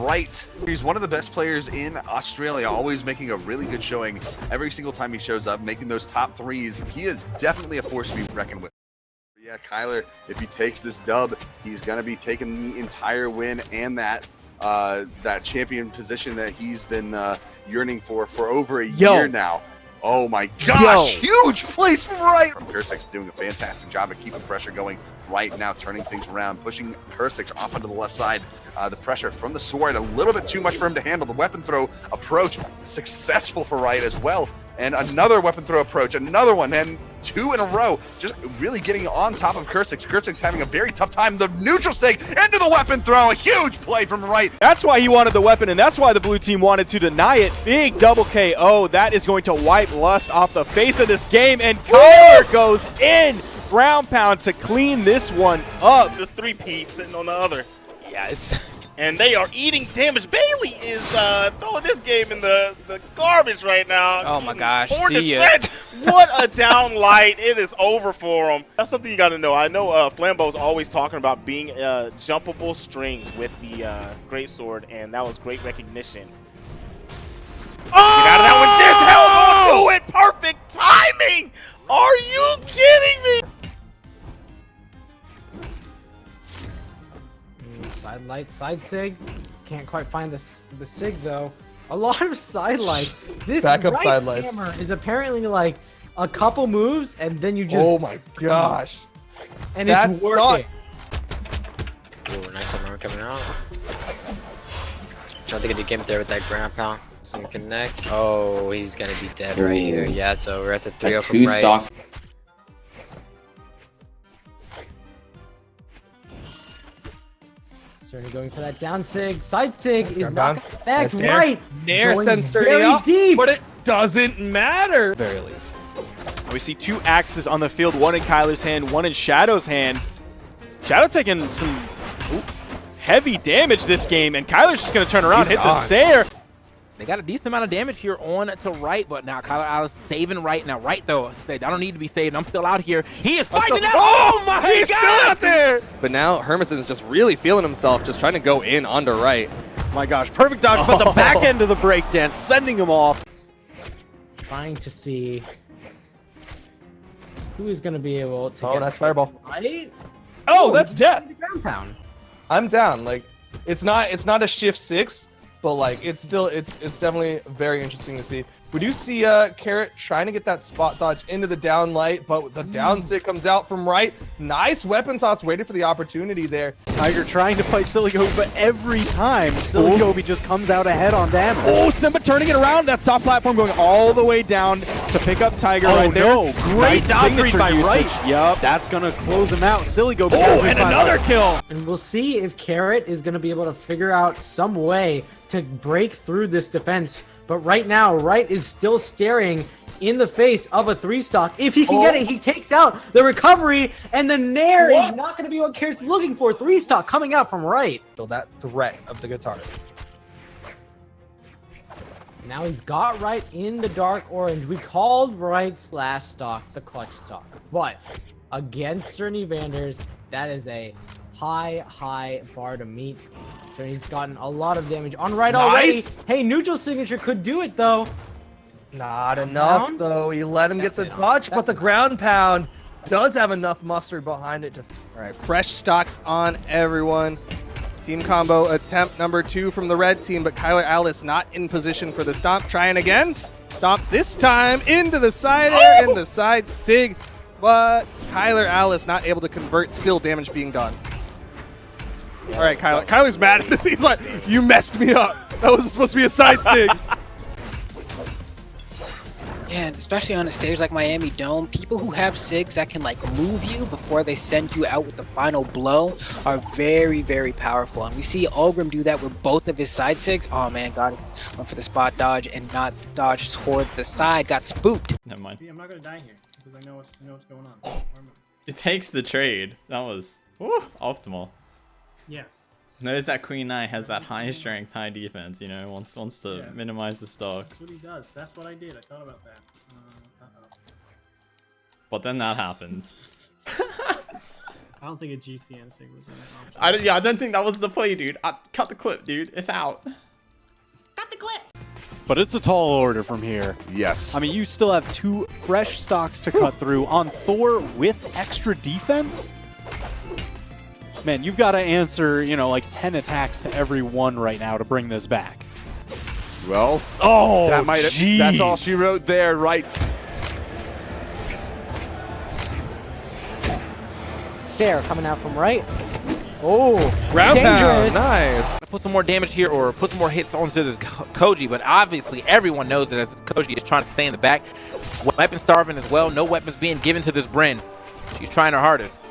RITE. He's one of the best players in Australia, always making a really good showing every single time he shows up, making those top threes. He is definitely a force to be reckoned with. Yeah, Kyler, if he takes this dub, he's going to be taking the entire win and that champion position that he's been yearning for over a year now. Oh my gosh, huge place from RITE. Kursic's doing a fantastic job of keeping pressure going. RITE now turning things around, pushing Kursic off onto the left side. The pressure from the sword, a little bit too much for him to handle. The weapon throw approach, successful for RITE as well. And another weapon throw approach, another one, and 2 in a row. Just really getting on top of Kursic's. Kursic's having a very tough time. The neutral sig into the weapon throw. A huge play from RITE. That's why he wanted the weapon, and that's why the blue team wanted to deny it. Big double KO. That is going to wipe Lust off the face of this game, and Kyler goes in. Ground pound to clean this one up. The 3-piece sitting on the other. Yes. And they are eating damage. Bailey is throwing this game in the garbage right now. Oh my gosh, see ya. What a down light. It is over for him. That's something you got to know. I know Flambeau's always talking about being jumpable strings with the greatsword, and that was great recognition. Oh! Get out of that one. Just held on to it. Perfect timing. Are you kidding me? Side light, side sig. Can't quite find the sig though. A lot of side lights. This backup right side lights hammer is apparently like a couple moves and then you just. Oh my gosh! And it's working. Ooh, nice hammer coming out. Trying to get a game there with that ground pound. Doesn't connect. Oh, he's gonna be dead right here. Yeah, so we're at the 3-0 from RITE. Certainly going for that down sig. Side sig is not back. RITE. Nair sends very up, deep. but it doesn't matter. Very least. We see 2 axes on the field, one in Kyler's hand, one in Shadow's hand. Shadow taking some heavy damage this game, and Kyler's just going to turn around, hit the Sayer. They got a decent amount of damage here on to RITE, but now Kyler Alice saving RITE. Now RITE though said, I don't need to be saved. I'm still out here. He is fighting out. Oh my God! He's still out there. But now Hermison's just really feeling himself, just trying to go in onto RITE. My gosh, perfect dodge, but the back end of the breakdance, sending him off. Trying to see who is going to be able to get nice fireball. RITE. Oh, that's death. Ground pound. I'm down. Like, it's not a shift 6. But like it's definitely very interesting to see. We do see Carrot trying to get that spot dodge into the down light, but the down sig comes out from RITE. Nice weapon toss, waited for the opportunity there. Tiger trying to fight Siligobi, but every time Siligobi just comes out ahead on damage. Oh, Simba turning it around. That soft platform going all the way down to pick up Tiger right there. No. Great dodge read by RITE. Yup. That's going to close him out. Siligobi. Oh, and another kill. And we'll see if Carrot is going to be able to figure out some way to break through this defense. But right now, RITE is still staring in the face of a 3-stock. If he can get it, he takes out the recovery, and the Nair is not going to be what Carrot's looking for. 3-stock coming out from RITE. So that threat of the guitarist. Now he's got RITE in the dark orange. We called RITE's last stock the clutch stock. But against Journey Vanders, that is a high bar to meet. So he's gotten a lot of damage on RITE already. Hey, neutral signature could do it though. Not enough though. He let him get the touch, but the ground pound does have enough mustard behind it to. All right, fresh stocks on everyone. Team combo attempt number 2 from the red team, but Kyler Alice not in position for the stomp. Trying again. Stomp this time into the side air and the side sig, but Kyler Alice not able to convert. Still damage being done. All right, Kyler. Kyler's mad at this. He's like, you messed me up. That was supposed to be a side sig. Yeah, and especially on a stage like Miami Dome, people who have SIGs that can like move you before they send you out with the final blow are very, very powerful. And we see Ulgrim do that with both of his side SIGs. Oh man, Goddess went for the spot dodge and not dodge toward the side, got spooked. Never mind. See, I'm not gonna die here because I know what's going on. It takes the trade. That was optimal. Yeah. Notice that Queen Knight has that high strength, high defense, you know, wants to minimize the stocks. That's what he does. That's what I did. I thought about that. But then that happens. I don't think a GCN sig was an option. I don't think that was the play, dude. Cut the clip, dude. It's out. Cut the clip! But it's a tall order from here. Yes. I mean, you still have 2 fresh stocks to cut through on Thor with extra defense. Man, you've got to answer, you know, like 10 attacks to every one right now to bring this back. Well, Oh, that's all she wrote there, right? Sarah coming out from right. Oh, Ground dangerous. pound, nice. Put some more damage here or put some more hits onto this Koji, but obviously everyone knows that as Koji is trying to stay in the back. Weapon starving as well. No weapons being given to this Brynn. She's trying her hardest.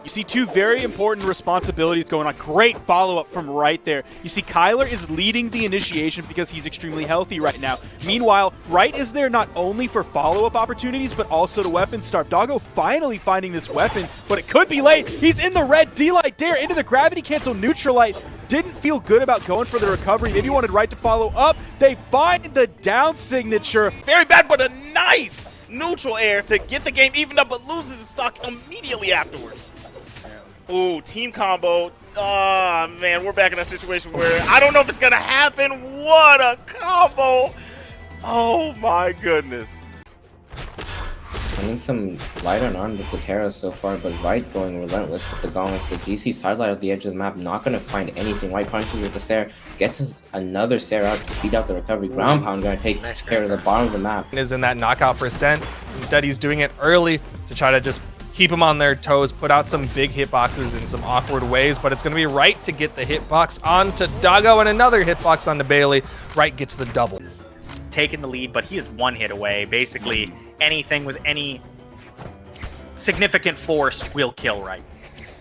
You see 2 very important responsibilities going on. Great follow-up from right there. You see Kyler is leading the initiation because he's extremely healthy right now. Meanwhile, Right is there not only for follow-up opportunities, but also to weapon starve. Doggo finally finding this weapon, but it could be late. He's in the red D-Light Dare into the gravity cancel Neutralite. Didn't feel good about going for the recovery. Maybe wanted Right to follow up. They find the down signature. Very bad, but a nice neutral air to get the game evened up, but loses the stock immediately afterwards. Ooh, team combo. Oh, man, we're back in a situation where I don't know if it's going to happen. What a combo. Oh, my goodness. Spending some light on arm with Platera so far, but Right going relentless with the gauntlets. The GC sidelight at the edge of the map, not going to find anything. Right punches with the Sarah, gets us another Sarah out to beat out the recovery. Ground pound going to take care of the bottom of the map. Is in that knockout percent. Instead, he's doing it early to try to just keep them on their toes, put out some big hitboxes in some awkward ways, but it's going to be Right to get the hitbox onto Doggo and another hitbox onto Bailey. Right gets the double. Taking the lead, but he is 1 hit away. Basically, anything with any significant force will kill Right.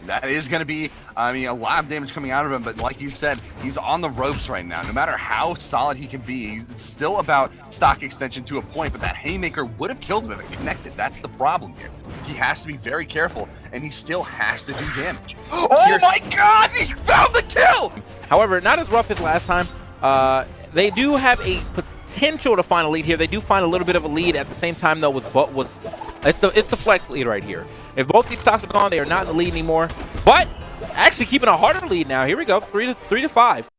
That is going to be, I mean, a lot of damage coming out of him, but like you said, he's on the ropes right now. No matter how solid he can be, it's still about stock extension to a point, but that haymaker would have killed him if it connected. That's the problem here. He has to be very careful, and he still has to do damage. Oh my god, he found the kill! However, not as rough as last time. They do have a potential to find a lead here. They do find a little bit of a lead at the same time, though, with it's the flex lead right here. If both these stocks are gone, they are not in the lead anymore. But actually keeping a harder lead now. Here we go, 3 to 5.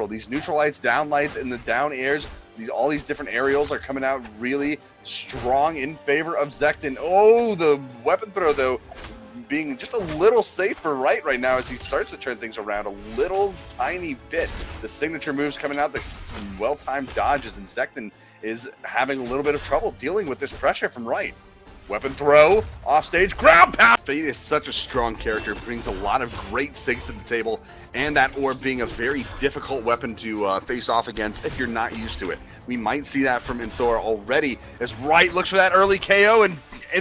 These neutral lights, down lights, and the down airs. All these different aerials are coming out really strong in favor of Zekton. Oh, the weapon throw though, being just a little safe for right now as he starts to turn things around a little tiny bit. The signature moves coming out, some well-timed dodges, and Zekton is having a little bit of trouble dealing with this pressure from Right. Weapon throw, off stage, ground pound. Fate is such a strong character, brings a lot of great sigs to the table, and that orb being a very difficult weapon to face off against if you're not used to it. We might see that from Thora already as Right looks for that early KO, and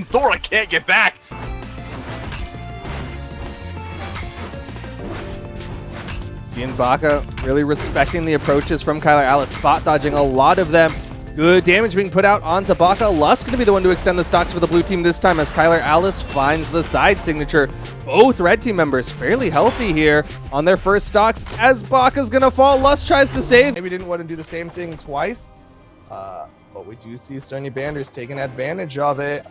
Thora can't get back. Seeing Baka really respecting the approaches from Kyler Alice, spot dodging a lot of them. Good damage being put out onto Baka. Lust going to be the one to extend the stocks for the blue team this time as Kyler Alice finds the side signature. Both red team members fairly healthy here on their first stocks as Baka's going to fall. Lust tries to save. Maybe didn't want to do the same thing twice, but we do see Sony Banders taking advantage of it.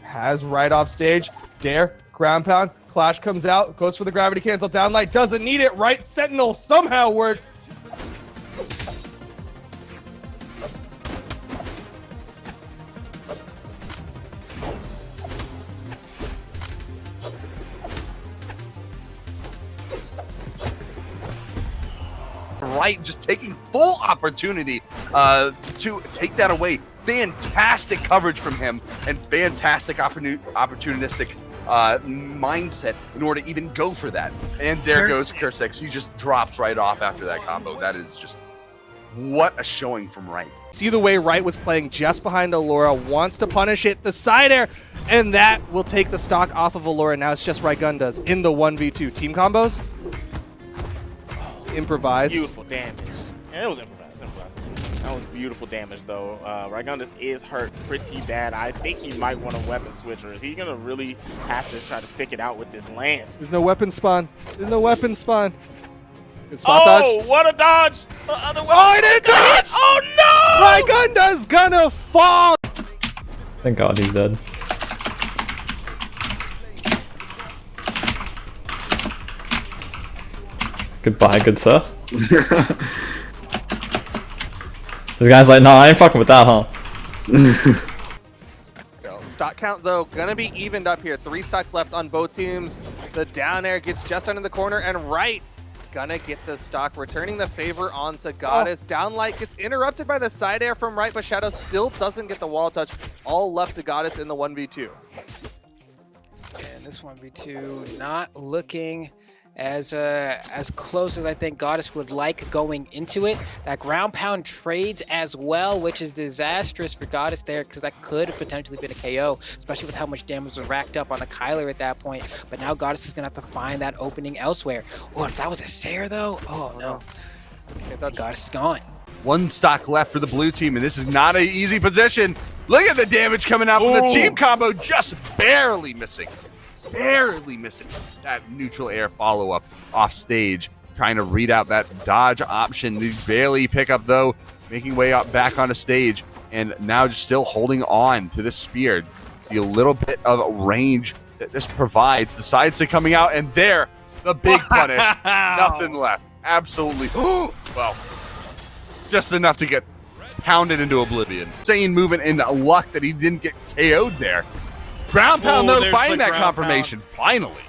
Has Right off stage. Dare, ground pound. Clash comes out, goes for the gravity cancel downlight, doesn't need it. Right Sentinel somehow worked. Right, just taking full opportunity to take that away. Fantastic coverage from him and fantastic opportunistic mindset in order to even go for that. And there goes Kursex. He just drops right off after that combo. That is just what a showing from Right. See the way Right was playing just behind Allura, wants to punish it, the side air, and that will take the stock off of Allura. Now it's just Right Gun does in the 1v2. Team combos? Improvised. Beautiful damage. Yeah, it was improvised. That was beautiful damage, though. Ragundus is hurt pretty bad. I think he might want a weapon switch, or is he going to really have to try to stick it out with this lance? There's no weapon spawn. There's no weapon spawn. Good spot dodge. What a dodge! The other way. Oh, it is a hit! Oh no! Raigunda's gonna fall! Thank God he's dead. Goodbye, good sir. This guy's like, nah, I ain't fucking with that, huh? Stock count, though, gonna be evened up here. 3 stocks left on both teams. The down air gets just under the corner, and Right gonna get the stock, returning the favor onto Goddess. Down light gets interrupted by the side air from Right, but Shadow still doesn't get the wall touch. All left to Goddess in the 1v2. And this 1v2 not looking as close as I think Goddess would like going into it. That ground pound trades as well, which is disastrous for Goddess there, because that could have potentially been a KO, especially with how much damage was racked up on a Kyler at that point. But now Goddess is gonna have to find that opening elsewhere. Oh, if that was a Sayer though, oh no, Goddess is gone. 1 stock left for the blue team, and this is not an easy position. Look at the damage coming out from the team combo, just barely missing that neutral air follow-up off stage, trying to read out that dodge option. They barely pick up, though, making way up back onto stage, and now just still holding on to this spear. The little bit of range that this provides, the side stick coming out, and there, the big punish. Nothing left. Absolutely. Well, just enough to get pounded into oblivion. Insane movement and luck that he didn't get KO'd there. Ground pound, though, finding that confirmation, finally.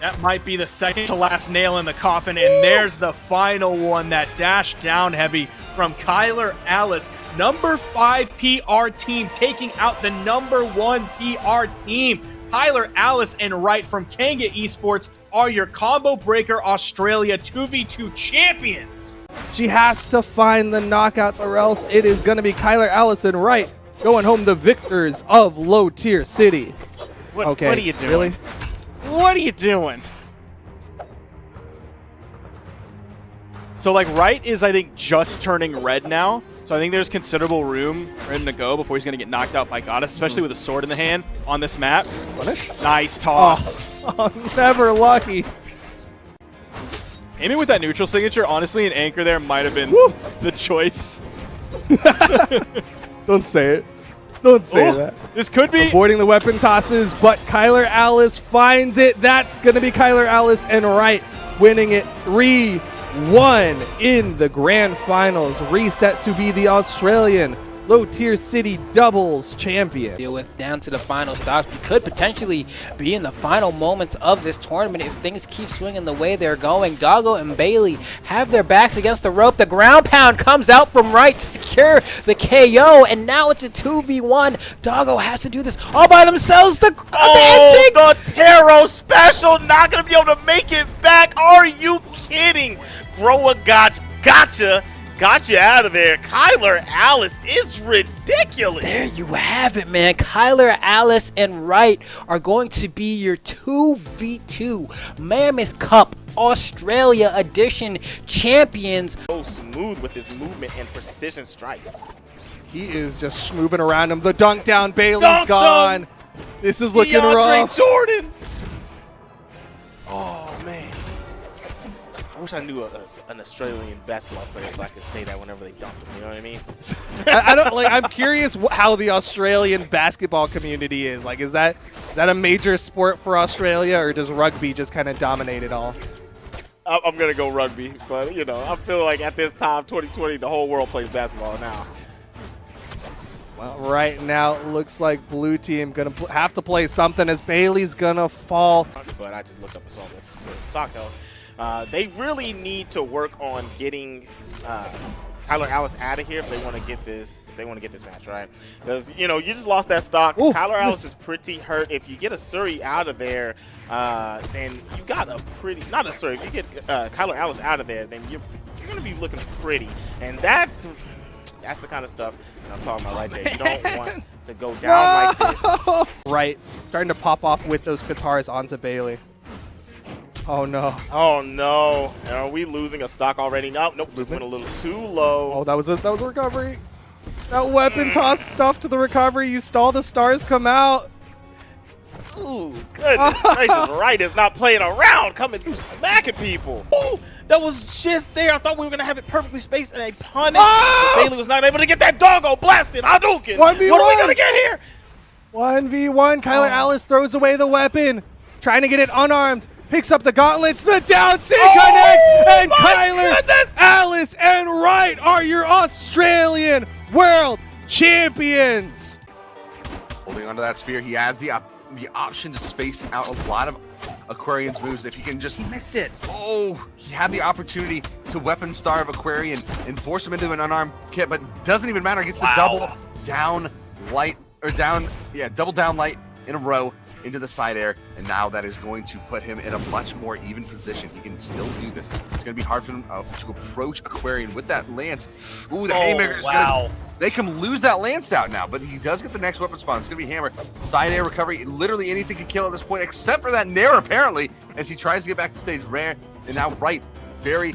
That might be the second to last nail in the coffin, and there's the final one, that dash down heavy from Kyler Alice. Number 5 PR team taking out the number 1 PR team. Kyler Alice and Right from Kanga Esports are your Combo Breaker Australia 2v2 champions. She has to find the knockouts, or else it is going to be Kyler Alice and Right going home the victors of Low Tier City. What are you doing? Really? What are you doing? So, like, Right is, I think, just turning red now. So I think there's considerable room for him to go before he's going to get knocked out by Goddess, especially with a sword in the hand on this map. Punish? Nice toss. Oh, never lucky. Aiming with that neutral signature, honestly, an anchor there might have been the choice. Don't say it. Don't say that. This could be avoiding the weapon tosses, but Kyler Alice finds it. That's going to be Kyler Alice and Right winning it 3-1 in the grand finals. Reset to be the Australian Low Tier City doubles champion. Deal with down to the final stops. We could potentially be in the final moments of this tournament if things keep swinging the way they're going. Doggo and Bailey have their backs against the rope. The ground pound comes out from Right to secure the KO, and now it's a 2v1. Doggo has to do this all by themselves. The Taro special, not gonna be able to make it back. Are you kidding? Grower gotcha out of there. Kyler Alice is ridiculous. There you have it, man. Kyler Alice and Right are going to be your 2v2 Mammoth Cup Australia Edition champions. So smooth with his movement and precision strikes. He is just moving around him. The dunk down, Bailey's gone. This is looking rough. Jordan. Oh, man. I wish I knew an Australian basketball player so I could say that whenever they dumped him. You know what I mean? I don't like. I'm curious how the Australian basketball community is. Like, is that a major sport for Australia, or does rugby just kind of dominate it all? I'm gonna go rugby, but you know, I feel like at this time, 2020, the whole world plays basketball now. Well, right now it looks like blue team gonna have to play something as Bailey's gonna fall. But I just looked up and saw this stock health. They really need to work on getting Kyler Alice out of here if they want to get this. If they want to get this match right, because you know you just lost that stock. Ooh, Kyler Alice is pretty hurt. If you get a Suri out of there, then you got a pretty not a Suri. If you get Kyler Alice out of there, then you're gonna be looking pretty, and that's the kind of stuff that I'm talking about right there. You don't want to go down like this. Right, starting to pop off with those guitars onto Bailey. Oh no! Oh no! Are we losing a stock already? Nope. Just went a little too low. Oh, that was a recovery. That weapon toss stuff to the recovery. You saw the stars come out. Ooh, goodness gracious, Right is not playing around, coming through smacking people. Ooh, that was just there. I thought we were going to have it perfectly spaced and a punish. But Bailey was not able to get that doggo blasted. Hadouken. 1v1. What are we going to get here? 1v1. Kyler Alice throws away the weapon, trying to get it unarmed. Picks up the gauntlets. The down C connects, and Kyler Alice and Right are your Australian World Champions. Holding onto that spear, he has the option to space out a lot of Aquarian's moves if he can just... He missed it. Oh, he had the opportunity to weapon starve Aquarian and force him into an unarmed kit, but doesn't even matter. Gets the double down light, or double down light in a row into the side air, and now that is going to put him in a much more even position. He can still do this. It's going to be hard for him to approach Aquarian with that lance. Ooh, the haymaker is going to make him lose that lance out now, but he does get the next weapon spawn. It's going to be hammer. Side air recovery. Literally anything can kill at this point, except for that Nair, apparently, as he tries to get back to stage. Rare, and now Right, very...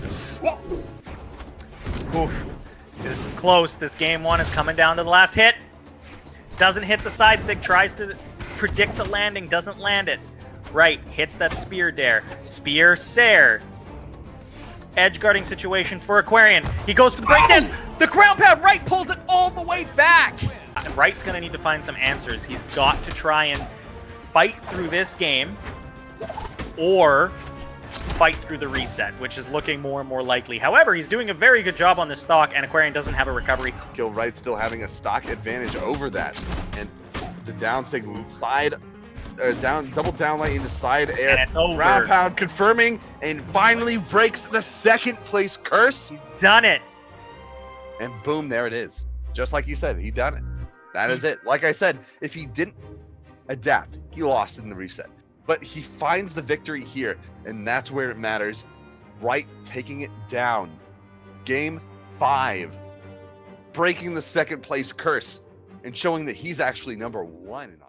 Oof. This is close. This game one is coming down to the last hit. Doesn't hit the side sig, tries to predict the landing, doesn't land it. Right, hits that spear dare. Spear Sair. Edge guarding situation for Aquarian. He goes for the breakdown. The ground pound. Right pulls it all the way back. Right's going to need to find some answers. He's got to try and fight through this game or fight through the reset, which is looking more and more likely. However, he's doing a very good job on this stock, and Aquarian doesn't have a recovery. Kill Right still having a stock advantage over that. And the down sig side, double down light into side air. And it's over. Ground pound confirming, and finally breaks the second place curse. Done it. And boom, there it is. Just like you said, he done it. That is it. Like I said, if he didn't adapt, he lost in the reset. But he finds the victory here, and that's where it matters. Right taking it down. Game 5. Breaking the second place curse and showing that he's actually #1 in